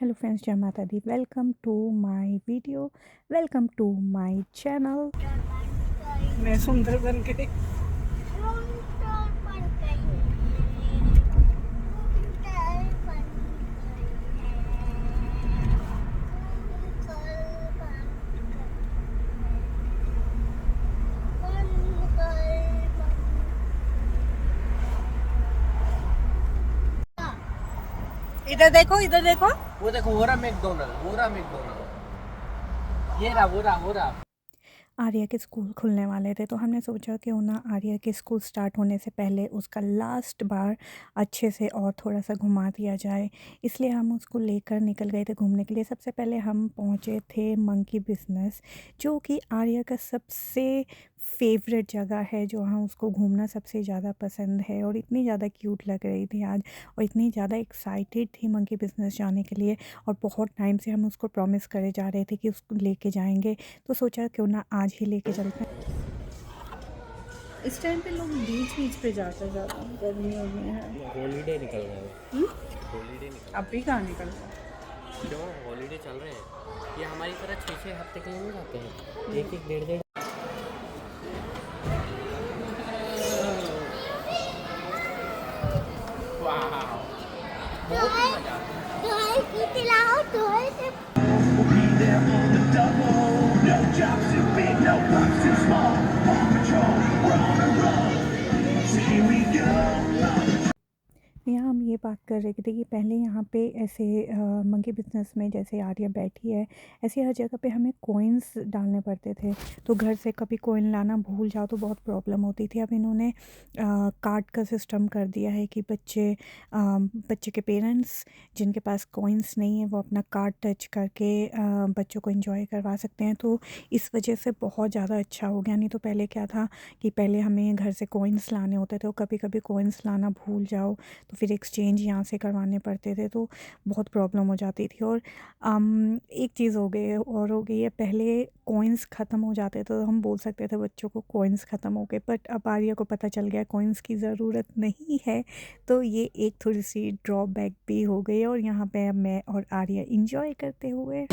Hello friends, जय माता दी। Welcome to my video, welcome to my channel. मैं सुंदर बन गई। इधर देखो, इधर देखो। वो देखो, वो रहा मैकडोनल्ड, वो रहा मैकडोनल्ड। ये रहा, वो रहा। आर्या के स्कूल खुलने वाले थे, तो हमने सोचा क्यों ना आर्या के स्कूल स्टार्ट होने से पहले उसका लास्ट बार अच्छे से और थोड़ा सा घुमा दिया जाए। इसलिए हम उसको लेकर निकल गए थे घूमने के लिए। सबसे पहले हम पहुँचे थे मंकी बिजनेस, जो कि आर्या का सबसे फेवरेट जगह है, जो हाँ उसको घूमना सबसे ज़्यादा पसंद है। और इतनी ज़्यादा क्यूट लग रही थी आज, और इतनी ज़्यादा एक्साइटेड थी मंकी बिजनेस जाने के लिए। और बहुत टाइम से हम उसको प्रॉमिस करे जा रहे थे कि उसको लेके जाएंगे, तो सोचा क्यों ना आज ही लेके चलते हैं। इस टाइम पे लोग बीच बीच पे जाते ज़्यादा, गर्मियों में है। हॉलीडे निकल रहा है। हॉलीडे निकल रहा अभी कहाँ निकल रहा है। क्यों हॉलीडे चल रहे हैं? ये हमारी तरह 6-6 हफ्ते के लिए नहीं जाते हैं, एक एक डेढ़ डेढ़। वाह, बहुत ही मजा आता है। यहाँ हम ये बात कर रहे थे कि पहले यहाँ पे ऐसे मंकी बिजनेस में जैसे आर्या बैठी है, ऐसे हर जगह पे हमें कॉइन्स डालने पड़ते थे। तो घर से कभी कॉइन लाना भूल जाओ तो बहुत प्रॉब्लम होती थी। अब इन्होंने कार्ड का सिस्टम कर दिया है कि बच्चे के पेरेंट्स जिनके पास कॉइन्स नहीं है वो अपना कार्ड टच करके बच्चों को एंजॉय करवा सकते हैं। तो इस वजह से बहुत ज़्यादा अच्छा हो गया। नहीं तो पहले क्या था कि पहले हमें घर से कॉइन्स लाने होते थे, और कभी कभी कॉइन्स लाना भूल जाओ तो फिर एक्सचेंज यहाँ से करवाने पड़ते थे, तो बहुत प्रॉब्लम हो जाती थी। और एक चीज़ हो गई और हो गई है, पहले कॉइन्स ख़त्म हो जाते तो हम बोल सकते थे बच्चों को कॉइन्स ख़त्म हो गए, बट अब आर्या को पता चल गया कॉइन्स की ज़रूरत नहीं है। तो ये एक थोड़ी सी ड्रॉबैक भी हो गई, और यहाँ पे अब मैं और आर्या इंजॉय करते हुए।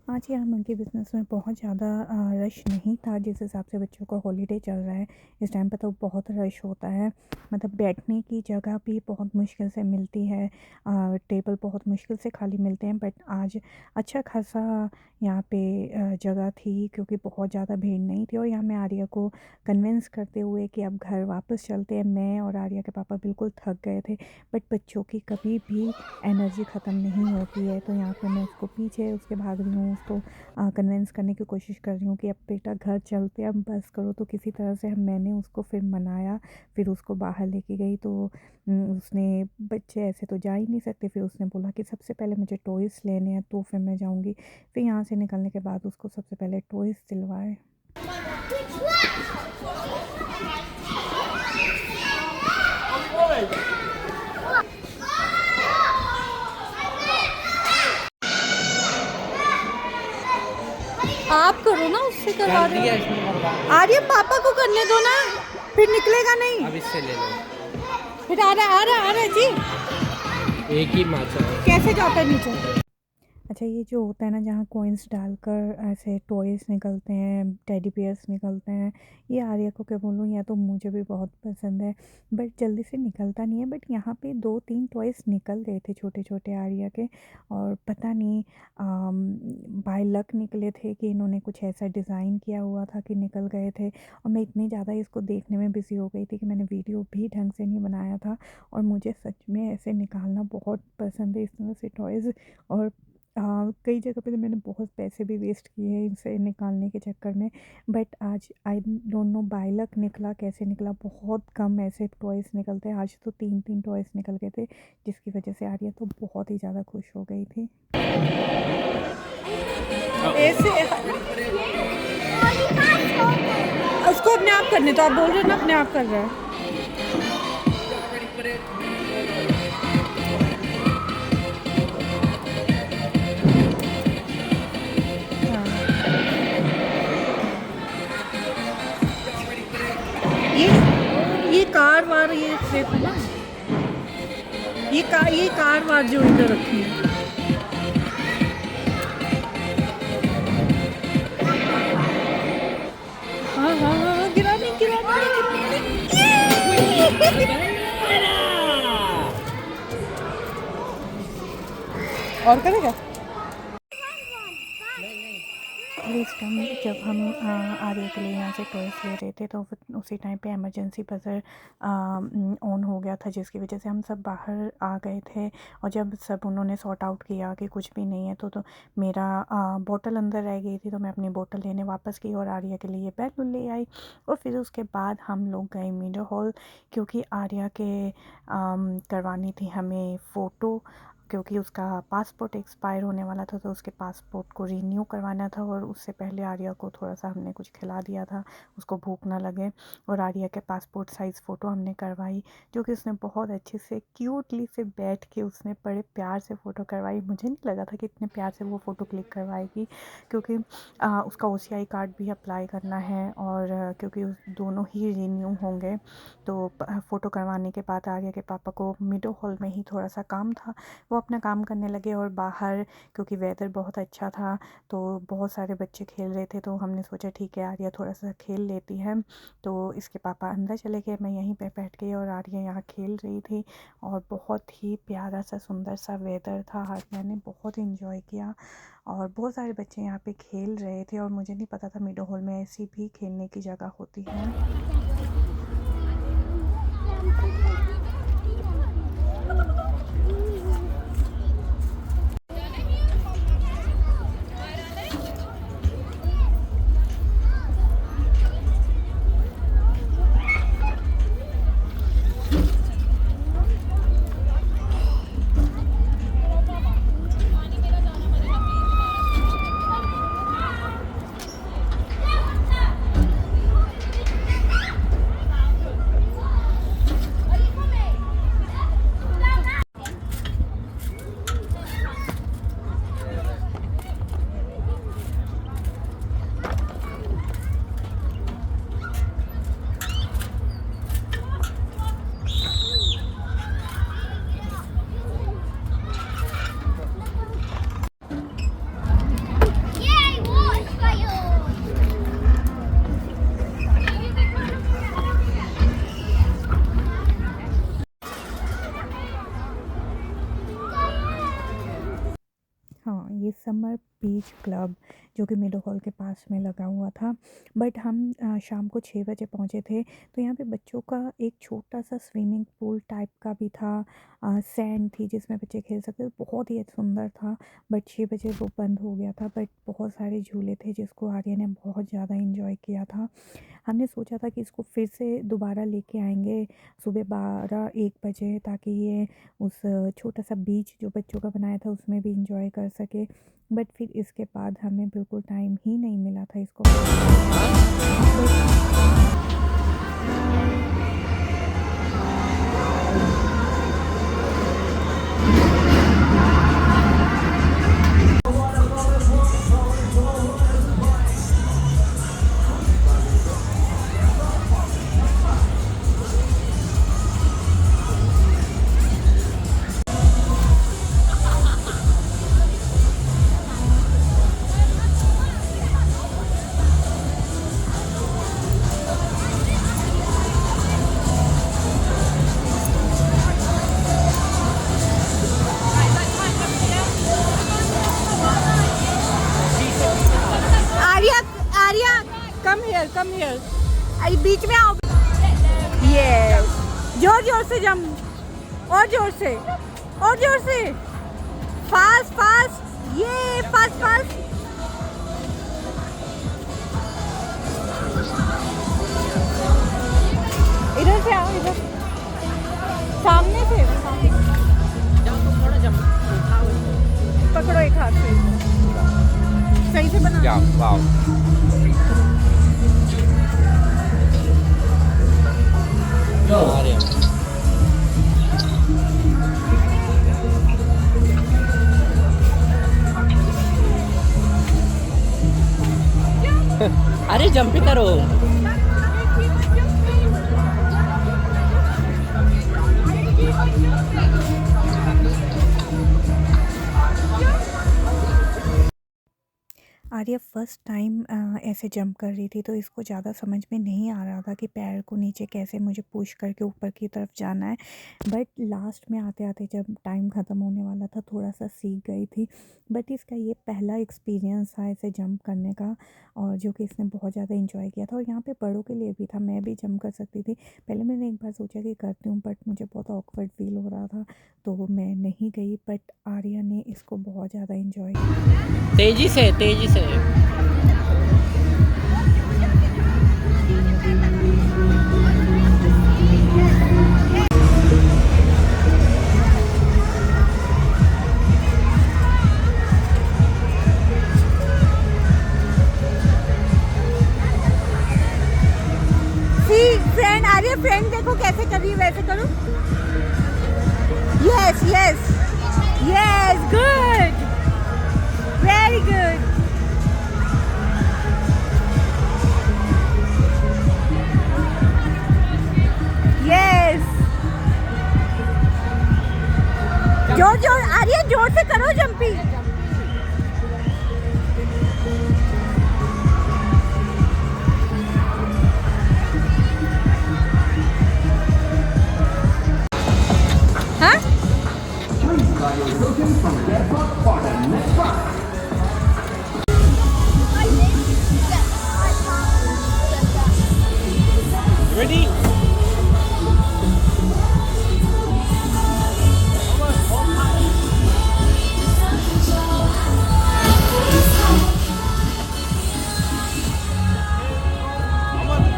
आज यहाँ मंकी बिजनेस में बहुत ज़्यादा रश नहीं था। जिस हिसाब से बच्चों का हॉलीडे चल रहा है इस टाइम पर, तो बहुत रश होता है। मतलब बैठने की जगह भी बहुत मुश्किल से मिलती है, टेबल बहुत मुश्किल से खाली मिलते हैं। बट आज अच्छा खासा यहाँ पे जगह थी, क्योंकि बहुत ज़्यादा भीड़ नहीं थी। और यहाँ मैं आर्या को कन्विंस करते हुए कि अब घर वापस चलते हैं, मैं और आर्या के पापा बिल्कुल थक गए थे। बट बच्चों की कभी भी एनर्जी ख़त्म नहीं होती है, तो यहाँ पे मैं उसको पीछे उसके भाग रही हूँ, उसको कन्विंस करने की कोशिश कर रही हूँ कि अब बेटा घर चलते हैं, अब बस करो। तो किसी तरह से मैंने उसको फिर मनाया, फिर उसको बाहर लेके गई। तो उसने, बच्चे ऐसे तो जा ही नहीं सकते, फिर उसने बोला कि सबसे पहले मुझे टॉयज़ लेने हैं तो फिर मैं जाऊँगी। फिर यहाँ से निकलने के बाद उसको सबसे पहले टॉयज़ दिलवाए। आप करो ना, उससे करवा कर रहे दिया हो। इसने बर्बाद। आर्य पापा को करने दो ना, फिर निकलेगा नहीं। अब इससे ले लो। फिर आ रहा है जी। एक ही माचा है। कैसे जाता है नीचे? अच्छा, ये जो होता है ना जहाँ कॉइन्स डालकर ऐसे टॉयज़ निकलते हैं, टेडी बियर्स निकलते हैं, ये आर्या को क्या बोलूँ, या तो मुझे भी बहुत पसंद है, बट जल्दी से निकलता नहीं है। बट यहाँ पे 2-3 टॉयज़ निकल गए थे छोटे छोटे आर्या के, और पता नहीं बाय लक निकले थे कि इन्होंने कुछ ऐसा डिज़ाइन किया हुआ था कि निकल गए थे। और मैं इतनी ज़्यादा इसको देखने में बिज़ी हो गई थी कि मैंने वीडियो भी ढंग से नहीं बनाया था। और मुझे सच में ऐसे निकालना बहुत पसंद है, इस तरह से टॉयज़। और कई जगह पे तो मैंने बहुत पैसे भी वेस्ट किए हैं इसे निकालने के चक्कर में, बट आज I don't know by luck निकला, कैसे निकला। बहुत कम ऐसे टॉयज़ निकलते हैं, आज तो 3-3 टॉयज़ निकल गए थे, जिसकी वजह से आर्या तो बहुत ही ज़्यादा खुश हो गई थी। ऐसे उसको अपने आप करने, तो आप बोल रहे हो ना अपने आप कर रहा है। ये कार वार ये सेफ है ना, ये कार वार जो इधर रखी है। हाँ हाँ हाँ, गिरा नहीं गिरा और करेगा। इस टाइम जब हम आर्या के लिए यहाँ से टॉयज़ ले रहे थे, तो उसी टाइम पे इमरजेंसी बज़र ऑन हो गया था, जिसकी वजह से हम सब बाहर आ गए थे। और जब सब उन्होंने सॉर्ट आउट किया कि कुछ भी नहीं है, तो मेरा बोतल अंदर रह गई थी, तो मैं अपनी बोतल लेने वापस गई और आर्या के लिए बैलून ले आई। और फिर उसके बाद हम लोग गए मीडिया हॉल, क्योंकि आर्या के करवानी थी हमें फ़ोटो, क्योंकि उसका पासपोर्ट एक्सपायर होने वाला था, तो उसके पासपोर्ट को रीन्यू करवाना था। और उससे पहले आर्या को थोड़ा सा हमने कुछ खिला दिया था, उसको भूख ना लगे। और आर्या के पासपोर्ट साइज़ फ़ोटो हमने करवाई, जो कि उसने बहुत अच्छे से क्यूटली से बैठ के उसने बड़े प्यार से फ़ोटो करवाई। मुझे नहीं लगा था कि इतने प्यार से वो फ़ोटो क्लिक करवाएगी, क्योंकि उसका OCI कार्ड भी अप्लाई करना है, और क्योंकि दोनों ही रीन्यू होंगे। तो फ़ोटो करवाने के बाद आर्या के पापा को मीडिया हॉल में ही थोड़ा सा काम था, वो अपना काम करने लगे। और बाहर क्योंकि वेदर बहुत अच्छा था, तो बहुत सारे बच्चे खेल रहे थे, तो हमने सोचा ठीक है आर्या थोड़ा सा खेल लेती है। तो इसके पापा अंदर चले गए, मैं यहीं पे बैठ गई और आर्या यहाँ खेल रही थी। और बहुत ही प्यारा सा सुंदर सा वेदर था, आर्या ने बहुत इन्जॉय किया। और बहुत सारे बच्चे यहाँ पे खेल रहे थे, और मुझे नहीं पता था मीडिया हॉल में ऐसी भी खेलने की जगह होती है। हाँ, ये समर बीच क्लब जो कि मीडिया हॉल के पास में लगा हुआ था, बट हम शाम को 6 बजे पहुँचे थे। तो यहाँ पे बच्चों का एक छोटा सा स्विमिंग पूल टाइप का भी था, सैंड थी जिसमें बच्चे खेल सकते थे, बहुत ही सुंदर था। बट 6 बजे वो बंद हो गया था, बट बहुत सारे झूले थे जिसको आर्या ने बहुत ज़्यादा इन्जॉय किया था। हमने सोचा था कि इसको फिर से दोबारा लेके आएंगे सुबह 12-1 बजे, ताकि ये उस छोटा सा बीच जो बच्चों का बनाया था उसमें भी इंजॉय कर सके। बट फिर इसके बाद हमें बिल्कुल टाइम ही नहीं मिला था इसको। कम हियर, अरे बीच में आओ। ये जोर जोर से जम, और जोर से, और जोर से, फास्ट फास्ट। ये फर्स्ट फर्स्ट इधर से आओ, इधर सामने से जाओ तो थोड़ा जम उठाओ इसको। पकड़ो एक हाथ से, सही से बना। Yeah, wow. आ रहे हैं। अरे जंप ही करो। आर्या फर्स्ट टाइम ऐसे जंप कर रही थी, तो इसको ज़्यादा समझ में नहीं आ रहा था कि पैर को नीचे कैसे मुझे पुश करके ऊपर की तरफ जाना है। बट लास्ट में आते आते जब टाइम ख़त्म होने वाला था, थोड़ा सा सीख गई थी। बट इसका ये पहला एक्सपीरियंस था ऐसे जंप करने का, और जो कि इसने बहुत ज़्यादा इंजॉय किया था। और यहाँ पे बड़ों के लिए भी था, मैं भी जंप कर सकती थी। पहले मैंने एक बार सोचा कि करती हूँ, बट मुझे बहुत ऑकवर्ड फील हो रहा था, तो मैं नहीं गई। बट आर्या ने इसको बहुत ज़्यादा इंजॉय किया। तेजी से, तेजी से। फ्रेंड आर्या, फ्रेंड देखो कैसे कर रही है, वैसे करो। Yes yes yes, good, very good. Yes, जोर जोर आर्या, जोर से करो जंपिंग। हाँ, Ready?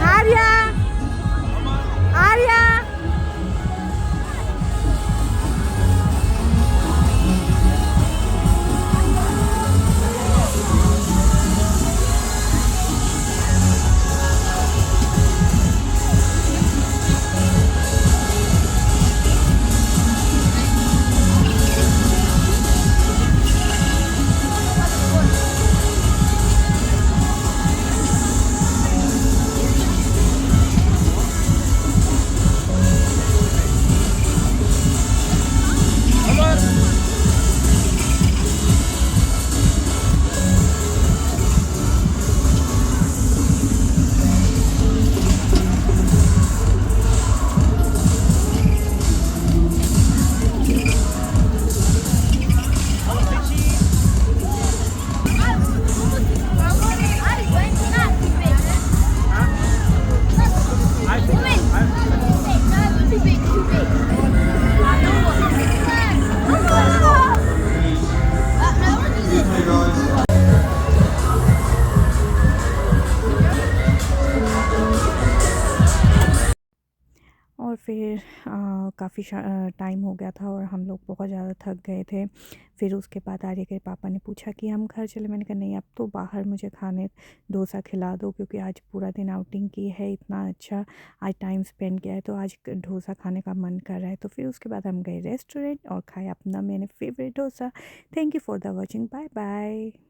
आर्या, आर्या, और फिर काफ़ी टाइम हो गया था और हम लोग बहुत ज़्यादा थक गए थे। फिर उसके बाद आर्य के पापा ने पूछा कि हम घर चले। मैंने कहा नहीं, अब तो बाहर मुझे खाने डोसा खिला दो, क्योंकि आज पूरा दिन आउटिंग की है, इतना अच्छा आज टाइम स्पेंड किया है, तो आज डोसा खाने का मन कर रहा है। तो फिर उसके बाद हम गए रेस्टोरेंट और खाया अपना मैंने favourite dosa. Thank you for the watching, bye bye.